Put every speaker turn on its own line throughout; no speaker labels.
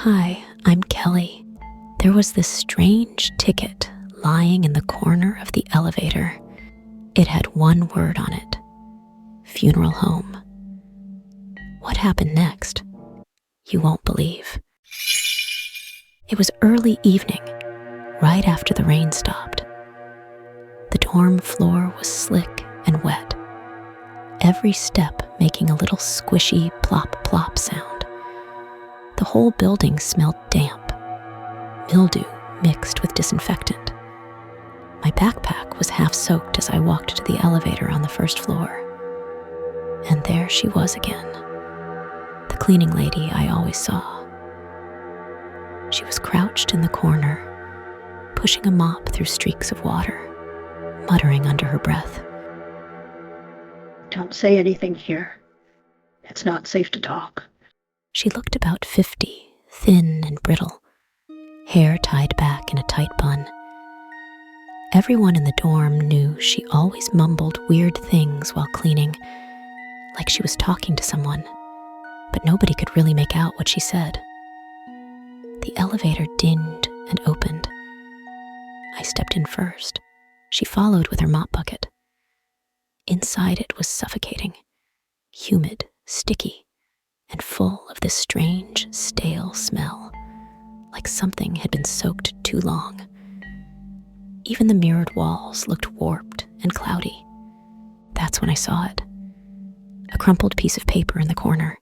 Hi, I'm Kelly. There was this strange ticket lying in the corner of the elevator. It had one word on it: funeral home. What happened next? You won't believe. It was early evening, right after the rain stopped. The dorm floor was slick and wet, every step making a little squishy plop-plop sound. The whole building smelled damp, mildew mixed with disinfectant. My backpack was half soaked as I walked to the elevator on the first floor. And there she was again, the cleaning lady I always saw. She was crouched in the corner, pushing a mop through streaks of water, muttering under her breath.
Don't say anything here. It's not safe to talk.
She looked about 50, thin and brittle, hair tied back in a tight bun. Everyone in the dorm knew she always mumbled weird things while cleaning, like she was talking to someone, but nobody could really make out what she said. The elevator dinged and opened. I stepped in first. She followed with her mop bucket. Inside it was suffocating, humid, sticky, and full of this strange, stale smell, like something had been soaked too long. Even the mirrored walls looked warped and cloudy. That's when I saw it. A crumpled piece of paper in the corner.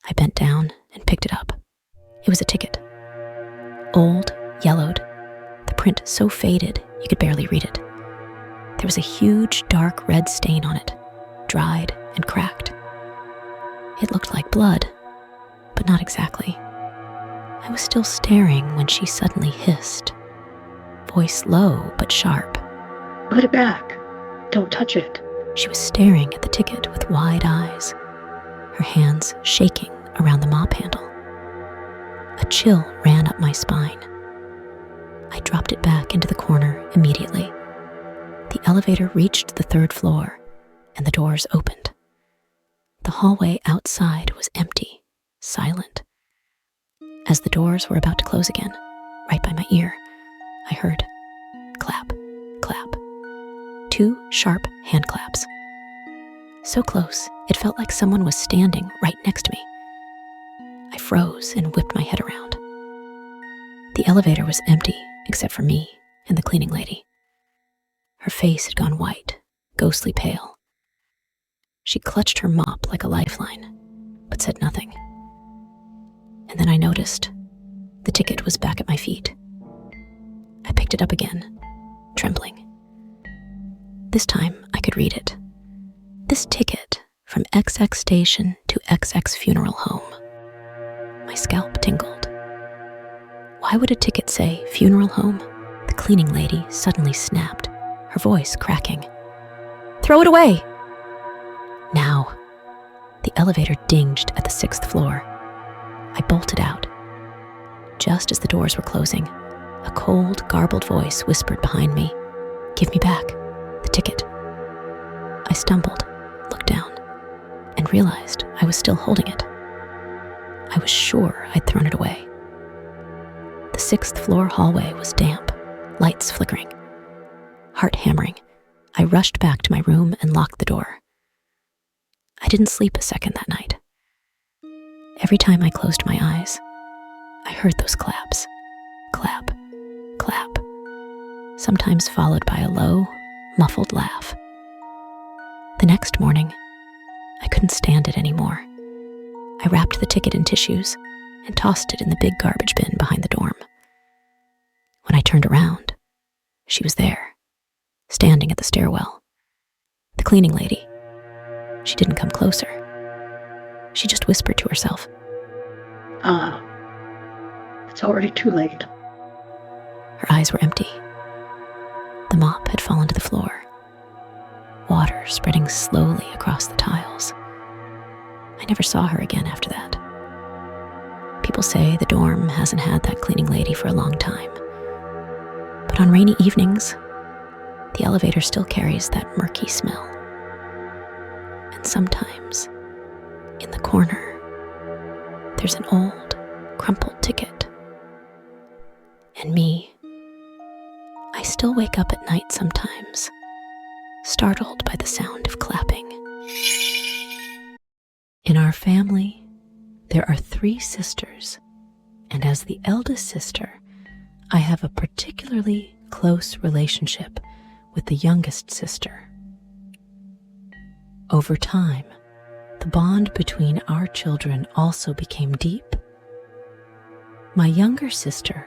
I bent down and picked it up. It was a ticket. Old, yellowed, the print so faded you could barely read it. There was a huge dark red stain on it, dried and cracked. It looked like blood, but not exactly. I was still staring when she suddenly hissed, voice low but sharp.
Put it back. Don't touch it.
She was staring at the ticket with wide eyes, her hands shaking around the mop handle. A chill ran up my spine. I dropped it back into the corner immediately. The elevator reached the third floor, and the doors opened. The hallway outside was empty, silent. As the doors were about to close again, right by my ear, I heard clap, clap, 2 sharp hand claps. So close, it felt like someone was standing right next to me. I froze and whipped my head around. The elevator was empty, except for me and the cleaning lady. Her face had gone white, ghostly pale. She clutched her mop like a lifeline, but said nothing. And then I noticed the ticket was back at my feet. I picked it up again, trembling. This time I could read it. This ticket from XX station to XX funeral home. My scalp tingled. Why would a ticket say funeral home? The cleaning lady suddenly snapped, her voice cracking. Throw it away! Now. The elevator dinged at the 6th floor. I bolted out. Just as the doors were closing, a cold, garbled voice whispered behind me, "Give me back the ticket." I stumbled, looked down, and realized I was still holding it. I was sure I'd thrown it away. The 6th floor hallway was damp, lights flickering. Heart hammering, I rushed back to my room and locked the door. I didn't sleep a second that night. Every time I closed my eyes, I heard those claps. Clap, clap, sometimes followed by a low, muffled laugh. The next morning, I couldn't stand it anymore. I wrapped the ticket in tissues and tossed it in the big garbage bin behind the dorm. When I turned around, she was there, standing at the stairwell. The cleaning lady. She didn't come closer. She just whispered to herself.
It's already too late.
Her eyes were empty. The mop had fallen to the floor, water spreading slowly across the tiles. I never saw her again after that. People say the dorm hasn't had that cleaning lady for a long time. But on rainy evenings, the elevator still carries that murky smell. And sometimes, in the corner, there's an old, crumpled ticket. And me, I still wake up at night sometimes, startled by the sound of clapping. In our family, there are 3 sisters, and as the eldest sister, I have a particularly close relationship with the youngest sister. Over time, the bond between our children also became deep. My younger sister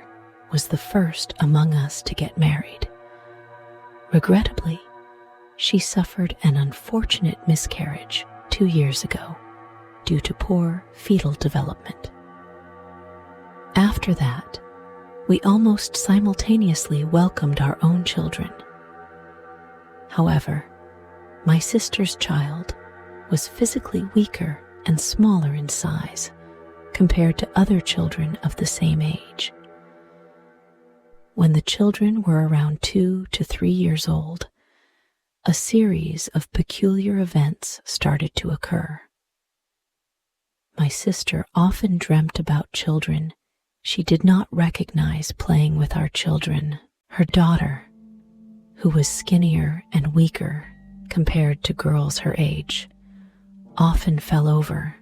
was the first among us to get married. Regrettably, she suffered an unfortunate miscarriage 2 years ago due to poor fetal development. After that, we almost simultaneously welcomed our own children. However, my sister's child was physically weaker and smaller in size compared to other children of the same age. When the children were around 2 to 3 years old, a series of peculiar events started to occur. My sister often dreamt about children she did not recognize playing with our children. Her daughter, who was skinnier and weaker compared to girls her age, often fell over,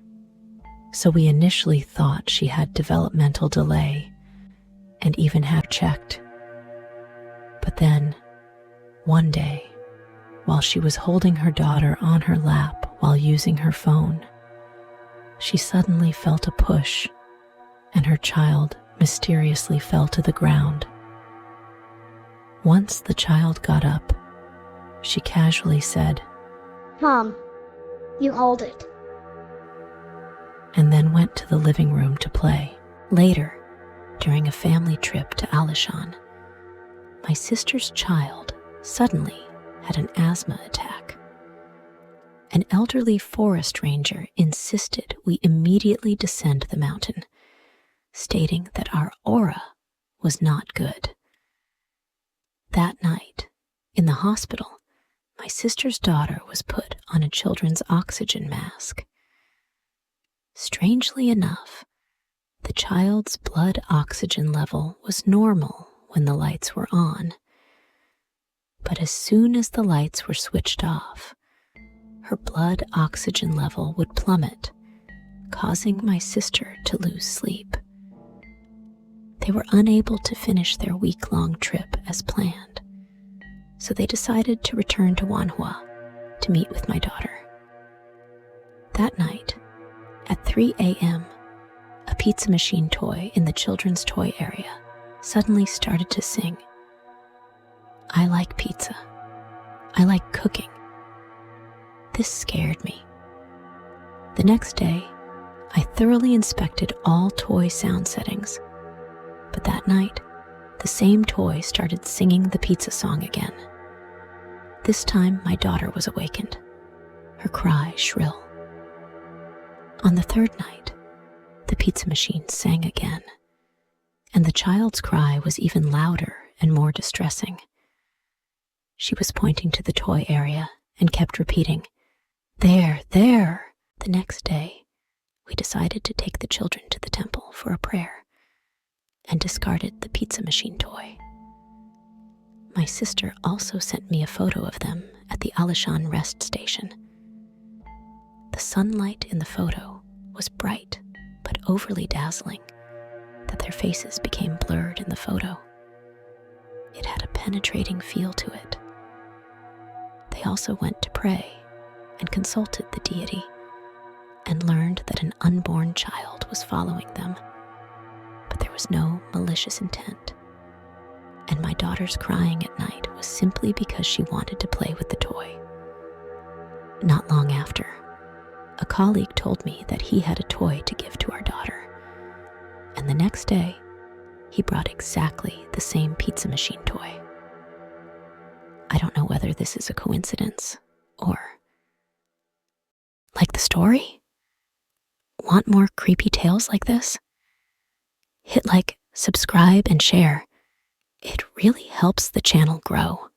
so we initially thought she had developmental delay and even had checked. But then, one day, while she was holding her daughter on her lap while using her phone, she suddenly felt a push, and her child mysteriously fell to the ground. Once the child got up, she casually said,
"Mom, you hold it."
and then went to the living room to play. Later, during a family trip to Alishan, my sister's child suddenly had an asthma attack. An elderly forest ranger insisted we immediately descend the mountain, stating that our aura was not good. That night, in the hospital, my sister's daughter was put on a children's oxygen mask. Strangely enough, the child's blood oxygen level was normal when the lights were on. But as soon as the lights were switched off, her blood oxygen level would plummet, causing my sister to lose sleep. They were unable to finish their week-long trip as planned, so they decided to return to Wanhua to meet with my daughter. That night, at 3 a.m., a pizza machine toy in the children's toy area suddenly started to sing, "I like pizza. I like cooking." This scared me. The next day, I thoroughly inspected all toy sound settings, but that night, the same toy started singing the pizza song again. This time, my daughter was awakened, her cry shrill. On the 3rd night, the pizza machine sang again, and the child's cry was even louder and more distressing. She was pointing to the toy area and kept repeating, "There, there." The next day, we decided to take the children to the temple for a prayer and discarded the pizza machine toy. My sister also sent me a photo of them at the Alishan rest station. The sunlight in the photo was bright but overly dazzling that their faces became blurred in the photo. It had a penetrating feel to it. They also went to pray and consulted the deity and learned that an unborn child was following them, but there was no malicious intent. And my daughter's crying at night was simply because she wanted to play with the toy. Not long after, a colleague told me that he had a toy to give to our daughter, and the next day, he brought exactly the same pizza machine toy. I don't know whether this is a coincidence or... Like the story? Want more creepy tales like this? Hit like, subscribe, and share. It really helps the channel grow.